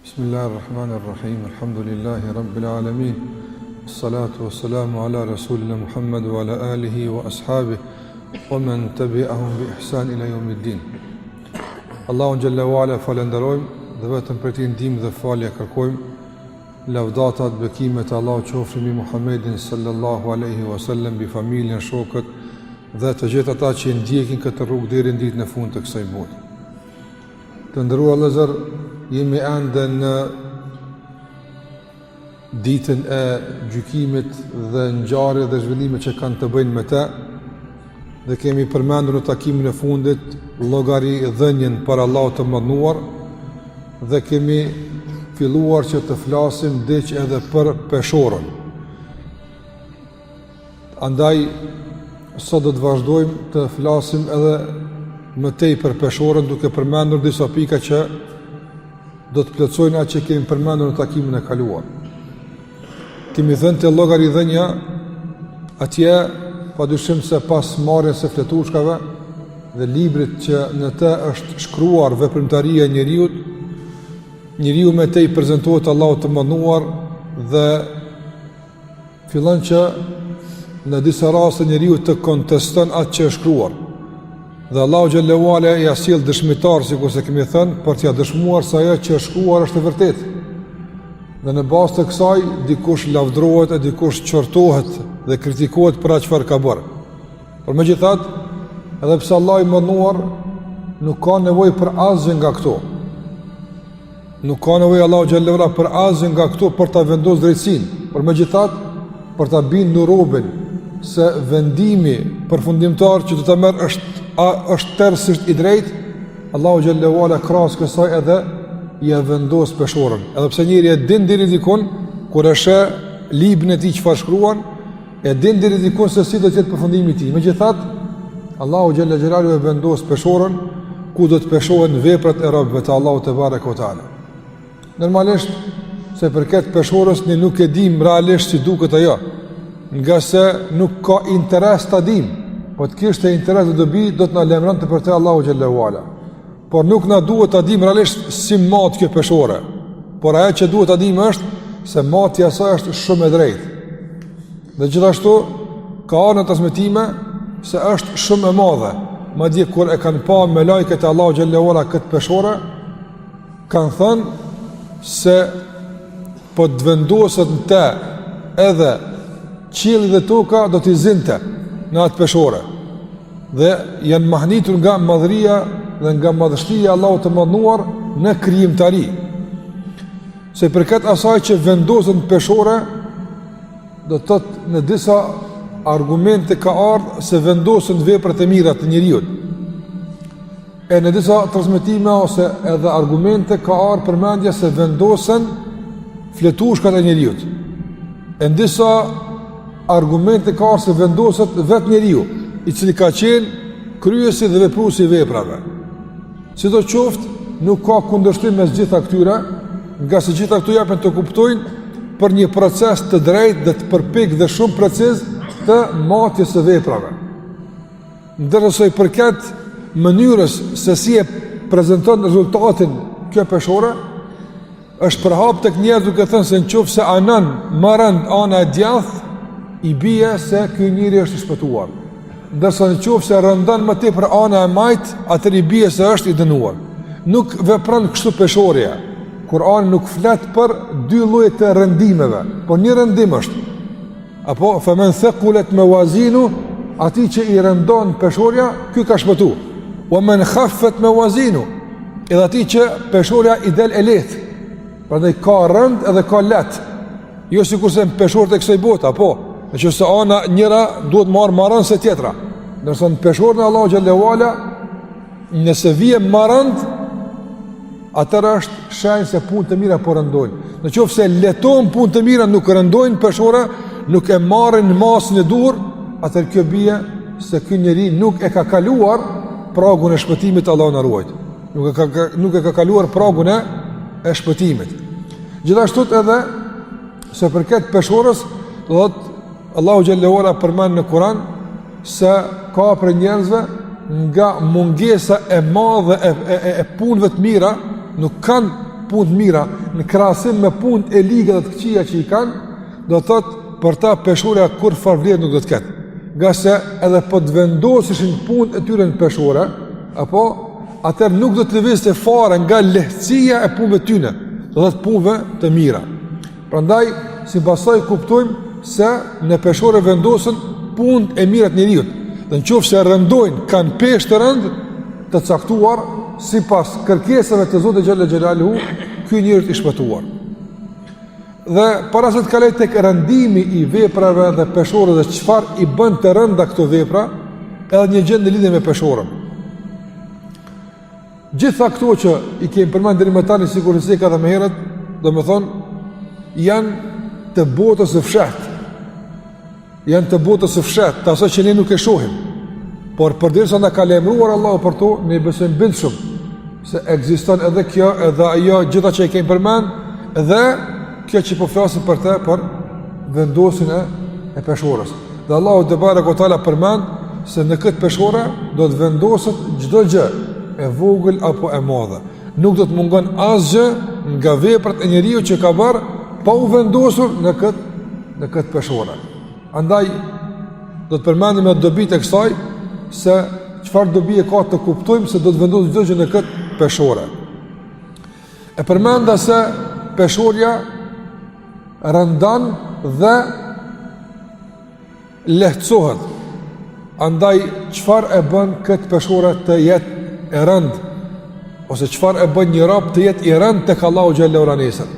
Bismillahirrahmanirrahim. Alhamdulillahi rabbil alamin. Salatu wassalamu ala rasulina Muhammad wa ala alihi wa ashabihi wa man tabi'ahum bi ihsan ila yawmiddin. Allahun xhalla wa ala falenderojm dhe vetëm për t'i ndihmë dhe falje kërkojm. Lavdatat, bekimet Allahu qofshin mbi Muhammedin sallallahu alaihi wasallam, bi familjen, shokët dhe të gjithë ata që ndjekin këtë rrugë deri në ditën e fundit të kësaj bote. Të nderuar vëllezër, jemi ende në ditën e gjykimit dhe ngjarjeve dhe zhvillimet që kanë të bëjnë me të, dhe kemi përmendur në takimin e fundit llogaridhënien për Allahut të mëdhenuar dhe kemi filluar që të flasim diç edhe për peshorën. Andaj sot do të vazhdojmë të flasim edhe më tej për peshorën, duke përmendur disa pika që do të plotësojnë atë që kemi përmendur në takimin e kaluar. Kemi thënë të llogaridhënia atje padyshim se pas marrjes së fletushkave dhe librit që në të është shkruar veprimtaria e njeriu me të i prezentohet Allahut të mënduar dhe fillon që në disa raste njeriu të konteston atë që është shkruar. Dhe Allahu xhallahu ala ja sjell dëshmitar, sikur se kemi thënë, për t'ia dëshmuar se ajo që është shkruar është e vërtetë. Dhe në bazë të kësaj dikush lavdrohet e dikush qortohet dhe kritikohet për atë çfarë ka bërë. Por megjithatë, edhe pse Allahu i mënduar nuk ka nevojë për asgjë nga këto. Nuk ka nevojë Allahu xhallahu ala për asgjë nga këto për ta vendosur drejtsinë. Por megjithatë, për ta bindur robën se vendimi përfundimtar që do ta merr është tërësisht i drejtë, Allahu xhallahu ala krahas kësaj edhe ja vendos peshorën. Edhe pse njëri e din deri dikun kur e sheh librin e tij çfarë shkruan, e din deri dikun se si do të jetë përfundimi i tij. Megjithatë, Allahu xhallahu xhelalu e vendos peshorën ku do të peshohen veprat e robëve të Allahut te bareka ve taala. Normalisht se përket peshorës ne nuk e dim realisht si duket ajo, nga se nuk ka interes ta dim. Po të kishte interes dhe dobi, do të na lajmëronte për te Allahu xhallahu ala. Por nuk na duhet ta dim realisht si mat kjo peshore. Por ajo që duhet ta dim është se mati i asaj është shumë e drejtë. Dhe gjithashtu ka në transmetime se është shumë e madhe. Madje kur e kanë pa me lajket e Allahu xhallahu ala këtë peshore, kanë thënë se po të vendoset në te edhe qielli dhe toka do t'i zinte në atë peshore. Dhe janë mahnitur nga madhëria dhe nga madhështia Allahut të mëdhenuar në krijimtari. Se përket asaj që vendosen në peshore, do të thotë në disa argumente ka ardhur se vendosen veprat e mira të njeriu. E në disa transmetime ose edhe argumente ka ardhur përmendja se vendosen fletushkat e njeriu. E në disa argumente ka ardhur se vendoset vetë njeriu, i cili ka qenë kryesi dhe vepruesi i veprave. Sidoqoftë, nuk ka kundërshtim mes gjitha këtyre, nga se gjitha këto japen të kuptojnë për një proces të drejtë dhe të përpik dhe shumë preciz të matjes së veprave. Ndërsa i përket mënyrës se si e prezanton rezultatin kjo peshore, është përhap tek njerëzit duke thënë se nëse anan marrën ana e djathtë, i bie se ky njeri është i shpëtuar. Ndërsa nëse rëndon më tepër ana e majt, atëri bie se është i dënuar. Nuk vepron kështu peshorja. Kurani nuk flet për dy lloje të rëndimeve, por një rëndim është. Apo faman thaqulat mawazinu, atij që i rëndon peshorja, ky ka shpëtuar. Wa man khaffat mawazinu, edhe atij që peshorja i del e lehtë. Prandaj ka rënd edhe ka lehtë. Jo sikurse në peshorët e kësaj bote, apo nëse ana njëra duhet marrën se tjetra. Ndërsa në peshorën e Allahu xhallahu ala, nëse vije marrënd, atëra është shenjë se punë të mira po rëndojnë. Nëse leton punë të mira nuk rëndojnë peshora, nuk e marrin masën e duhur, atëherë kjo bie se ky njeri nuk e ka kaluar pragun e shpëtimit, Allahu na ruaj. Nuk e ka kaluar pragun e shpëtimit. Gjithashtu edhe se përket peshorës, do thotë Allahu xhallahu ala përmend në Kur'an se ka për njerëzve nga mungesa e madhe e punëve të mira, nuk kanë punë të mira në krahasim me punë e ligë dhe të këqija që i kanë, do të thotë për ta peshorja kur farvlerë nuk do të ketë. Nga se edhe po të vendosishin punë e tyre në peshore, apo atër nuk do të lëvizte fare nga lehtësia e punëve tyne, do të thotë punëve të mira. Prandaj, si pasaj kuptojmë se në peshore vendosen punë e mira të njeriut. Dhe në qofë se rëndojnë, kanë peshë të rëndë të caktuar, si pas kërkesave të Zotit Gjelle Gjelaluhu, ky njeri i shpëtuar. Dhe para se të kaloj tek rëndimi i veprave dhe peshore dhe çfarë i bën të rënda këto vepra, edhe një gjë në lidhje me peshorën. Gjitha këto që i kemi përmendur deri më tani sigurisht se ka dhe më herët, domethënë janë të botës së fshehtë. Janë të botës së fshehtë, të asaj që ne nuk e shohim. Por përderisa na ka lajmëruar Allahu për to, ne besojmë bindshëm se ekziston edhe kjo, edhe ajo, gjitha që i kemi përmend, dhe kjo që po flasim për të, për vendosin e peshorës. Dhe Allahu te barekuhu teala përmend se në këtë peshore do të vendoset çdo gjë, e vogël apo e madhe. Nuk do të mungon asgjë nga veprat e njeriu që ka bërë pa u vendosur në këtë peshore. Andaj do të përmendim edhe dobitë e kësaj, se çfarë dobi e ka të kuptojmë se do të vendosë çdo gjë në këtë peshore. E përmenda se peshorja rëndan dhe lehtësohet. Andaj çfarë e bën këtë peshore të jetë e rënd, ose çfarë e bën një rob të jetë i rënd tek Allahu xhallahu ala nesër.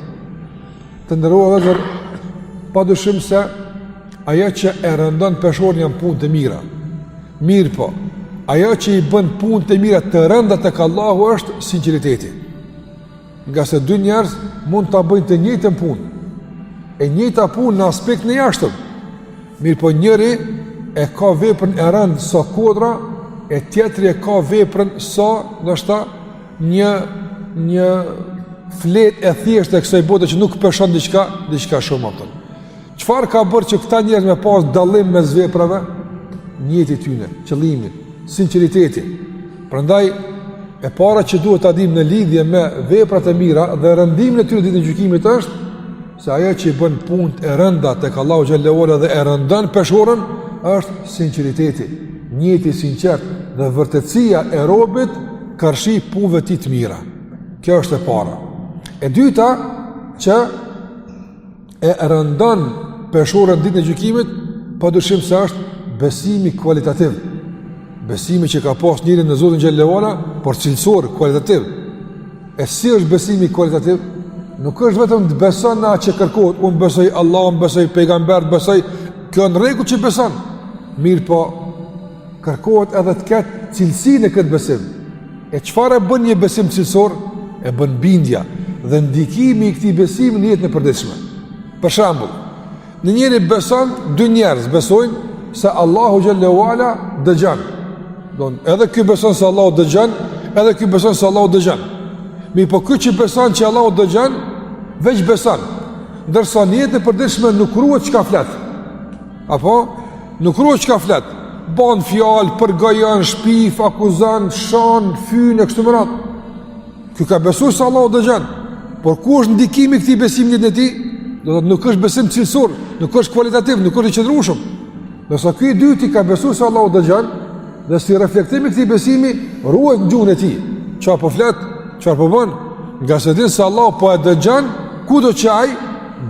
Të ndërruar vëllezër, padyshim se ajo që e rëndon peshorën janë punë të mira. Mirë po, ajo që i bën punë të mira të rënda tek Allahu është sinqeriteti. Nga se dy njerëz mund ta bëjnë të njëjtën punë, e njëjta punë në aspektin e jashtëm. Mirë po, njëri e ka veprën e rëndë sa kodra, e tjetri e ka veprën sa ndoshta një fletë e thjeshtë e kësaj bote që nuk peshon diçka shumë atë. Çfarë ka bërë që këta njerëz me pas dallim mes veprave? Njëti tyne, qëllimi, sinqeriteti. Prandaj e para që duhet ta dimë në lidhje me veprat e mira dhe rëndimin e tyre ditën e gjykimit është se ajo që i bën punë e rënda tek Allahu xhallahu ala dhe e rëndon peshorën është sinqeriteti, njëti sinqert dhe vërtetësia e robit karshi punëve të tij të mira. Kjo është e para. E dyta që e rëndon peshorën ditën e gjykimit, padyshim se është besimi kualitativ. Besimi që ka pas njëri në Zotin xhallahu ala, por cilësor, kualitativ. E si është besimi kualitativ? Nuk është vetëm të beson në atë që kërkohet, unë besoj Allah, unë besoj pejgamber, besoj, kjo në rregull që beson. Mirë po, kërkohet edhe të ketë cilësi në këtë besim. E çfarë bën një besim cilësor? E bën bindja dhe ndikimi i këtij besimi në jetën e përditshme. Për shembull, në njëri beson, dy njerëz besojnë se Allahu xhallahu ala dëgjon. Don, edhe ky beson se Allahu dëgjon, edhe ky beson se Allahu dëgjon. Mirë po, ky që beson që Allahu dëgjon, veç beson. Ndërsa në jetën e përditshme nuk ruhet çka flet. Apo nuk ruhet çka flet. Bën fjalë, përgojon, shpif, akuzon, shon, fyn e kështu me radhë. Ky ka besuar se Allahu dëgjon. Por ku është ndikimi i këtij besimi në tij? Do të thotë nuk është besim cilësor, nuk është kualitativ, nuk është i qëndrueshëm. Nëse ky i dyti ka besuar se Allahu dëgjon, dhe si reflektim i këtij besimi ruhet në gjuhën e tij. Çfarë po flet, çfarë po bën? Nga se din se Allahu po e dëgjon kudo që ai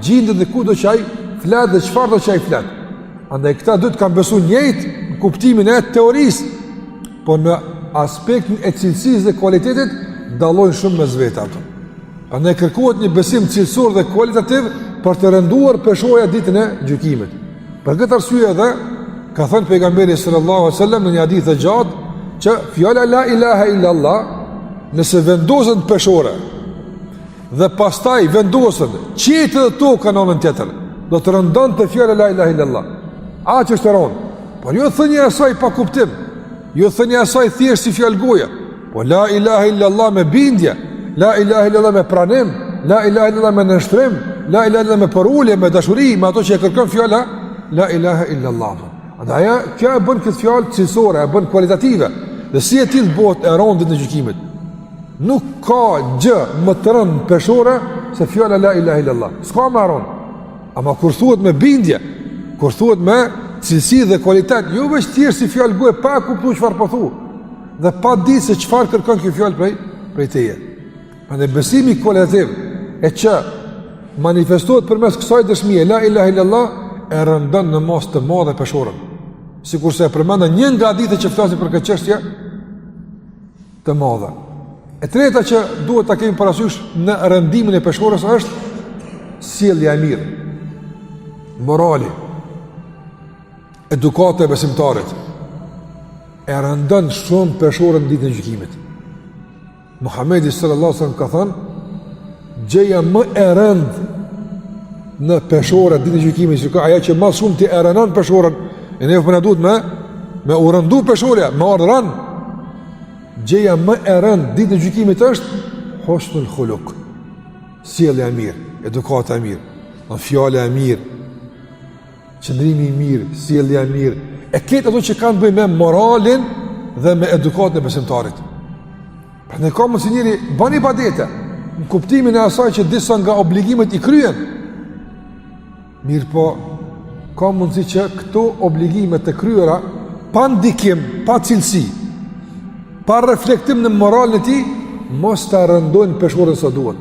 gjendet dhe kudo që ai flet dhe çfarë do që ai flet. Andaj këta dy kanë besuar njëjtë në kuptimin e teorisë, por në aspektin e cilësisë dhe kualitetit dallojnë shumë mes vetë ato. Andaj kërkohet një besim cilësor dhe kualitativ për të rënduar peshoja ditën e gjykimit. Për këtë arsye edhe ka thënë pejgamberi sallallahu alaihi wasallam në një hadith të gjatë që fjala la ilaha illa Allah, nëse vendosen peshore dhe pastaj vendosen qetë dhe toka në anën tjetër, do të rëndon të fjala la ilaha illa Allah. Aq është rënd. Por jo thënia e saj pa kuptim, jo thënia e saj thjesht si fjalë goje, po la ilaha illa Allah me bindje, la ilaha illa Allah me pranim, la ilaha illa Allah me nënshtrim, la ilaha illa Allah me porulje, me dashuri, me ato që e kërkon fjala la ilaha illa Allah. Andaj kjo e bën këtë fjalë cilësore, e bën kualitative. Dhe si e tillë bëhet e rëndit në gjykimin. Nuk ka gjë më të rëndë peshore se fjala la ilaha illallah. S'ka më rënd. Ama kur thuhet me bindje, kur thuhet me cilësi dhe kualitet, jo veç thjesht si fjalë goje pa kuptuar çfarë po thu. Dhe pa ditë se çfarë kërkon kjo fjalë prej teje. Prandaj besimi kualitativ e që manifestohet përmes kësaj dëshmie la ilaha illallah e rëndon në mos të madhe peshorën. Sikurse e përmenda një nga ditët që flasin për këtë çështje të madhe. E treta që duhet ta kemi parasysh në rëndimin e peshorës është sjellja e mirë, morali, edukata e besimtarit. E rëndon shumë peshorën në ditën e gjykimit. Muhamedi sallallahu alaihi wasallam ka thënë, gjëja më e rëndë në peshorën ditën e gjykimit, që ka ajo që më shumë ti e rënon peshorën, e ne po na duhet me u rëndu peshorja, me ardhën. Gjëja më e rëndë ditën e gjykimit është husnul khuluq. Sjellja e mirë, edukata e mirë, fjala e mirë, qëndrimi i mirë, sjellja e mirë. E këtë ato që kanë bëjnë me moralin dhe me edukatën e besimtarit. Për ne ka mundsi njëri bën ibadete në kuptimin e asaj që disa nga obligimet i kryen. Mirë po, ka mundsi që këto obligime të kryera pa ndikim, pa cilësi, pa reflektim në moralin e tij, mos ta rëndojnë peshorën sa duhet.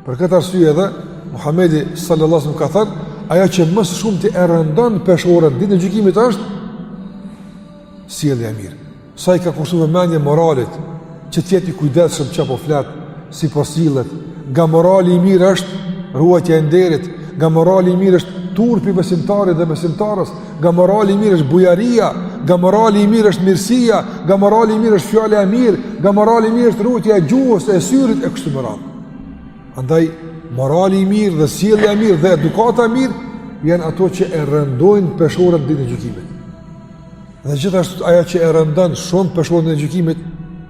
Për këtë arsye edhe Muhamedi sallallahu alaihi wasallam ka thënë, ajo që më së shumti e rëndon peshorën ditën e gjykimit është sjellja e mirë. Sa i ka kushtuar vëmendje moralit, që të jetë i kujdesshëm çka po flet, si po sillet. Nga morali i mirë është ruajtja e nderit, nga morali i mirë është turpi besimtarit dhe besimtarës, nga morali i mirë është bujaria, nga morali i mirë është mirësia, nga morali i mirë është fjala e mirë, nga morali i mirë është ruajtja e gjuhës, e syrit e kështu me radhë. Andaj morali i mirë dhe sjellja e mirë dhe edukata e mirë janë ato që e rëndojnë peshorën ditën e gjykimit. Dhe gjithashtu ajo që e rëndon shumë peshorën ditën e gjykimit,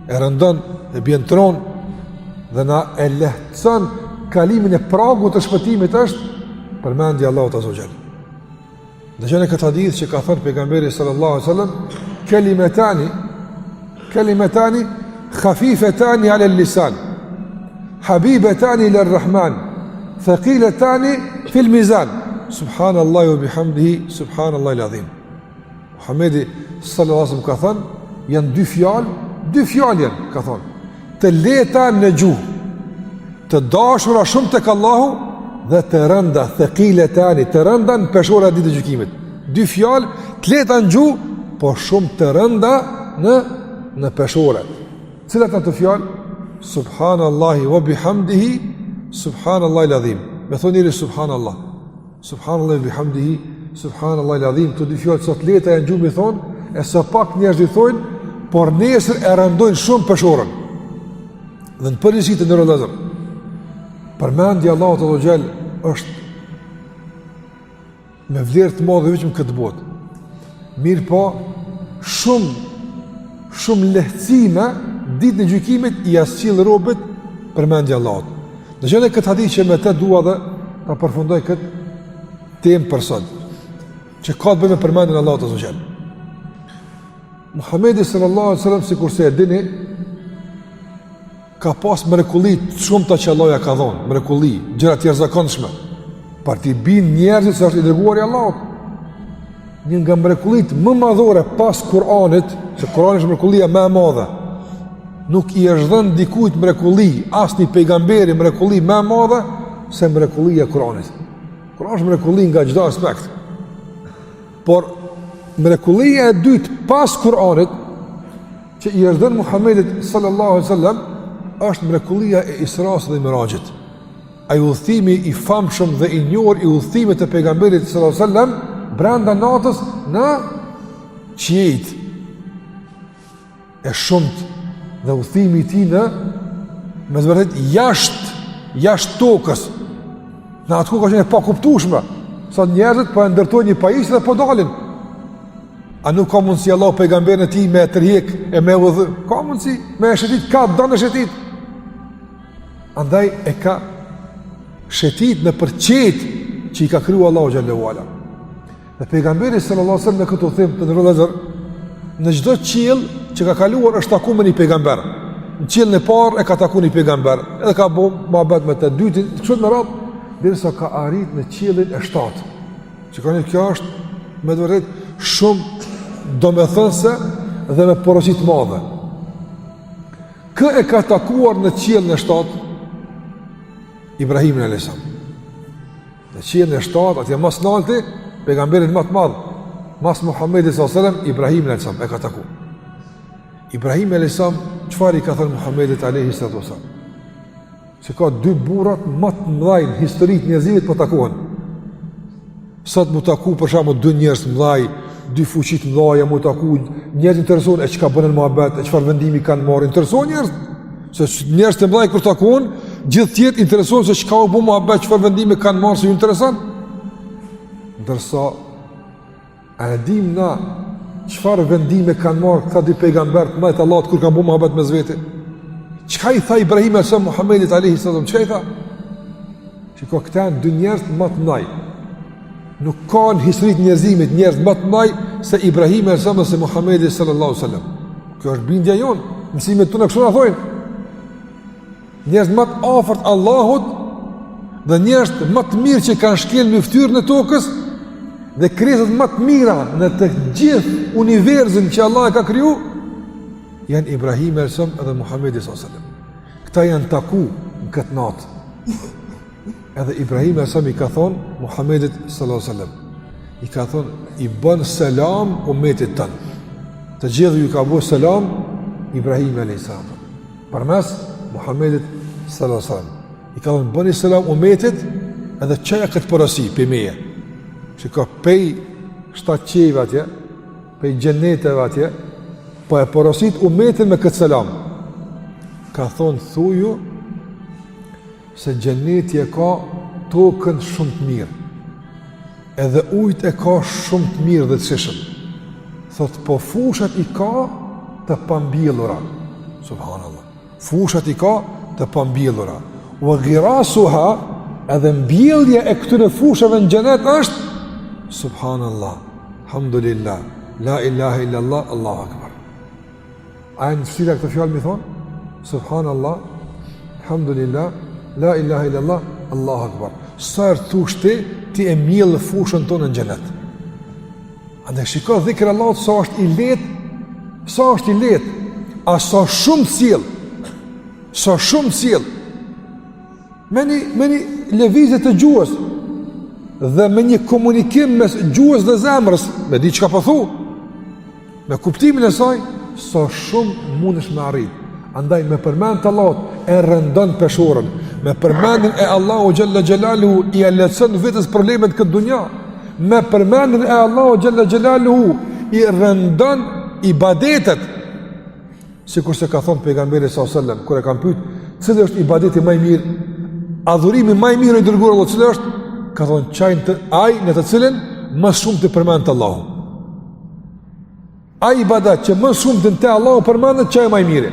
e rëndon e bën tron dhe na e lehtëson kalimin e pragut të shpëtimit është përmendja Allahut azza wa jall. Dhe janë këto hadith që ka thënë pejgamberi sallallahu alaihi wasallam, kalimatani khafifetani ala al-lisan, habibatani ila ar-rahman, thaqilatani fi al-mizan, subhanallahi wa bihamdihi, subhanallahi al-azim. Muhamedi sallallahu alaihi wasallam ka thënë, janë dy fjalë janë, ka thënë, të lehta në gjuhë, të dashura shumë tek Allahu dhe të rënda, thaqilatani, të rënda në peshora ditë e gjykimit. Dy fjalë të lehta në gjuhë, po shumë të rënda në peshore. Cilat ato fjalë? Subhanallahi wa bihamdihi, subhanallahi al-azim. Me thoniri subhanallah. Subhanallahi wa bihamdihi, subhanallahi al-azim. Këto dy fjalë sot lehta janë gjuhë mi thonë, e sa pak njerëz i thonë, por nesër e rëndojnë shumë peshorën. Dhe në përgjithësi të ndërlozur. Përmendja Allahut azza wa jall është me vlerë të madhe vetëm këtë botë. Mirë po, shumë lehtësime ditën e gjykimit i sjell robët përmendja Allahut. Në gjendje këtë hadith që me të dua dhe ta përfundoj këtë temë për sot, që ka të bëjë me përmendjen e Allahut azza wa jall. Muhamedi sallallahu alaihi wasallam, sikurse e dini, ka pas mrekulli shumë të që Allah ja ka dhonë, mrekulli, gjëra të jashtëzakonshme. Për t'i bin njerëzit se është i dërguari i Allahut. Një nga mrekullit më madhore pas Kur'anit, se Kur'ani është mrekullia më e madhe. Nuk i është dhënë dikujt mrekulli, asnjë pejgamberi mrekulli më e madhe se mrekullia e Kur'anit. Kur'ani është mrekulli nga çdo aspekt. Por mrekullia e dytë pas Kur'anit, që i është dhënë Muhamedit sallallahu alaihi wasallam, është mrekullia e Isra's dhe Mirajit. Ai udhëtimi i famshëm dhe i njohur i udhëtimit të pejgamberit sallallahu alaihi wasallam brenda natës në qiejt e shumt dhe udhëtimi i tij në me të vërtetë jashtë tokës. Në atë kohë që e pa kuptueshme. Sot njerëzit po ndërtojnë një pajisje dhe po dalin. A nuk ka mundësi Allah pejgamberin e tij me tërhiq e me udhë? Ka mundësi me shetit, ka donë shetit. Andaj e ka shetit në përqet që i ka kryu Allahu xhallahu ala. Dhe pejgamberi sallallahu alaihi wasallam në këtë udhim të ndërlozur, në çdo qiell që ka kaluar është takuar me një pejgamber. në qiellin e parë e ka takuar një pejgamber, edhe ka bëu mohabet me të dytin, kështu me radhë, derisa ka arrit në qiellin e 7. Shikoni, kjo është me vërtet shumë domethënëse dhe me porosi të madhe. Kë e ka takuar në qiellin e 7 Ibrahimin alayhis salam. Në qiellin e 7, atje mas nalti, pejgamberin më të madh, mas Muhamedit sallallahu alaihi wasallam, Ibrahimin alayhis salam e ka takuar. Ibrahim alayhis salam, çfarë i ka thënë Muhamedit alayhis salam? Se ka dy burrat më të mëdhenj në historitë e njerëzimit po takohen. Sot mu taku për shembull dy njerëz të mëdhenj, dy fuqi të mëdha mu taku, njerëz intereson e çka bënë në mohabet, e çfarë vendimi kanë marrë, intereson njerëz. Se njerëz të mëdhenj kur takohen, gjithë tjetër intereson se çka u bë mohabet, çfarë vendimi kanë marrë, se ju intereson. Ndërsa a dim na çfarë vendime kanë marrë këta dy pejgamber të mëdhenj të Allahut kur kanë bërë mohabet mes vetë? Çka i tha Ibrahim alayhis salam Muhamedit alayhis salam? Çka i tha? Shiko, këta janë dy njerëz më të mëdhenj. Nuk ka në historitë njerëzimit njerëz më të mëdhenj se Ibrahim alayhis salam se Muhamedi sallallahu alaihi wasallam. Kjo është bindja jon, mësimet tona kështu na thojnë. Njerëz më të afërt Allahut dhe njerëz më të mirë që kanë shkel në fytyrën e tokës dhe krijesat më të mira në të gjithë universin që Allah e ka kriju janë Ibrahim alayhis salam dhe Muhamedi sallallahu alaihi wasallam. Këta janë taku në këtë natë. Edhe Ibrahim alayhis salam i ka thonë Muhamedit sallallahu alaihi wasallam, i ka thonë i bën selam ummetit tën. Të gjithë ju ka bërë selam Ibrahim alayhis salam. Përmes Muhamedit sallallahu alaihi wasallam. I ka thonë bëni selam ummetit edhe çaja këtë porosi pe meje. Shiko, pej 7 qeve atje, pej xheneteve atje, po e porosit ummetin me këtë selam. Ka thonë thuju se xheneti e ka tokën shumë të mirë, edhe ujt e ka shumë të mirë dhe të shishëm. Thot, po fushat i ka të pambjellura. Subhanallah. Fushat i ka të pambjellura. Wa ghirasuha, edhe mbjellja e këtyre fushave në xhenet është subhanallah, alhamdulillah, la ilaha illallah, Allahu akbar. A e në fësira këtë fjallë mi thonë? Subhanallah, alhamdulillah, la ilaha illallah, Allahu akbar. Sa e rëthush ti e mjellë fushën tonë në xhenet. Andë shiko dhikër Allahut sa është i letë, a sa shumë sjell, sa shumë sjell. Me një lëvizje të gjuhës dhe me një komunikim mes gjuhës dhe zemrës, me di çka po thu, me kuptimin e saj, sa shumë mundesh me arrit. Andaj me përmend të Allahut e rëndon peshorën, me përmendjen e Allahu xhalla xhelaluhu i lehtëson vetes problemet këtë dunja, me përmendjen e Allahu xhalla xhelaluhu i rëndon ibadetet. Sikur se ka thënë pejgamberi sallallahu alajhi wasallam kur e kanë pyet cili është ibadeti më i mirë, adhurimi më i mirë i dërguar Allahut, cili është? Ka thonë ai në të cilin më shumë të përmend Allahu. Ai ibadet që më shumë të Allahu përmendet, çaj më i mirë.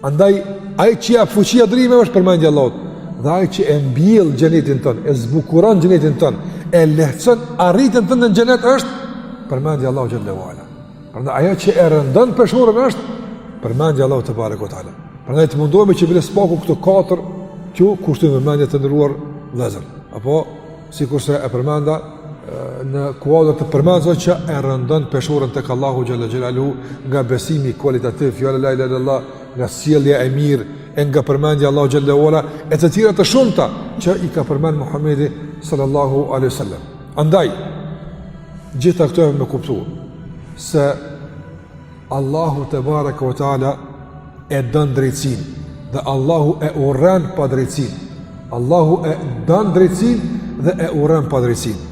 Andaj ai që jep fuqi adhurimeve është përmendja e Allahut, dhe ai që e mbjell xhenetin ton, e zbukuron xhenetin ton, e lehtëson arritjen tonë në xhenet është përmendja e Allahut xhallahu ala. Prandaj ajo që e rëndon peshorën është përmendja e Allahut te barekuhu teala. Prandaj të mundohemi që vëre spaku këto katër që kushtojmë vëmendje të ndëruar vëllezër. Apo sikurse e përmenda në kuadër të përmendur që e rëndon peshorën tek Allahu xhallahu xhelalu nga besimi kualitativ, fjala la ilaha illallah, nga sjellja e mirë, e nga përmendja Allahu xhallahu ala, e të tjera të shumta që i ka përmend Muhamedi sallallahu alaihi wasallam. Andaj gjitha këto me kuptu se Allahu te baraka ve taala e don drejtsinë dhe Allahu e urren pa drejtsinë. Allahu e don drejtsinë dhe e urren pa drejtsinë.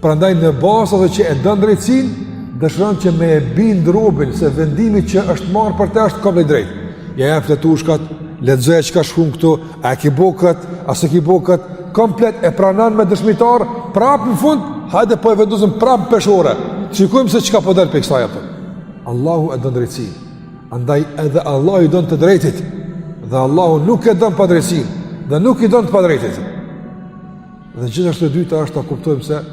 Prandaj në bazë ato që e don drejtsinë, dëshiron që me e bind robën se vendimi që është marrë për të është komplet drejt. Ja jep fletushkat, lexoja çka shkruan këtu, a ke bokat, a s'e ke bokat, komplet e pranon me dëshmitar, prapë në fund, hajde po e vendosim prapë peshore. Shikojmë se çka po dal pe kësaj apo. Allahu e don drejtsinë. Andaj edhe Allahu i don të drejtit, dhe Allahu nuk e don padrejtsinë, dhe nuk i don të padrejtit. Dhe gjithashtu e dyta është ta kuptojmë se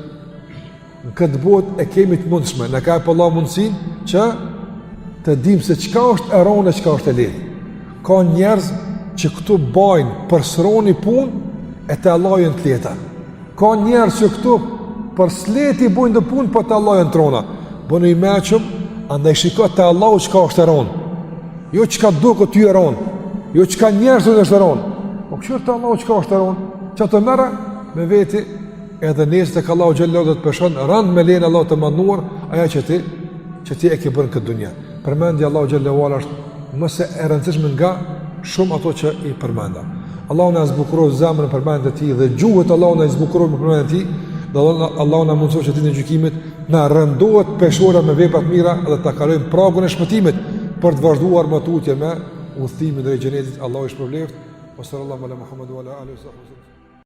në këtë botë e kemi të mundshme, në ka e Allah mundësin që të dim se çka është e rënë e çka është e lehtë. Ka njerëz që këtu bajnë për sroni punë e të Allahun të lehta. Ka njerëz që këtu për sleti bojnë të punë për të Allahun trona. Bëni i mëshëm, andaj shiko te Allahu çka është e rënë. Jo çka duket ty e rënë. Jo çka njerëzit është e rënë. Po kjo te Allahu çka është e rënë. Çka të merra me veti edhe nesër tek Allahu xhallahu do të peshon rënd me lenin Allah të manduar ajo që ti e ke bërë këtë dunja. Përmendja Allahu xhallahu ala është më se e rëndësishme nga shumë ato që i përmenda. Allahu na zbukuroj zemrën për përmendjen e tij dhe gjuhët Allahu na zbukuroj për përmendjen e tij. Dhe Allahu na mundsoj që ditën e gjykimit na rëndohet peshora me vepra të mira dhe ta kalojmë pragun e shpëtimit për të vazhduar më tutje me udhëtimin drejt xhenetit. Allahu i shpërbleft. Sallallahu ala Muhammed wa ala alihi wa sahbihi.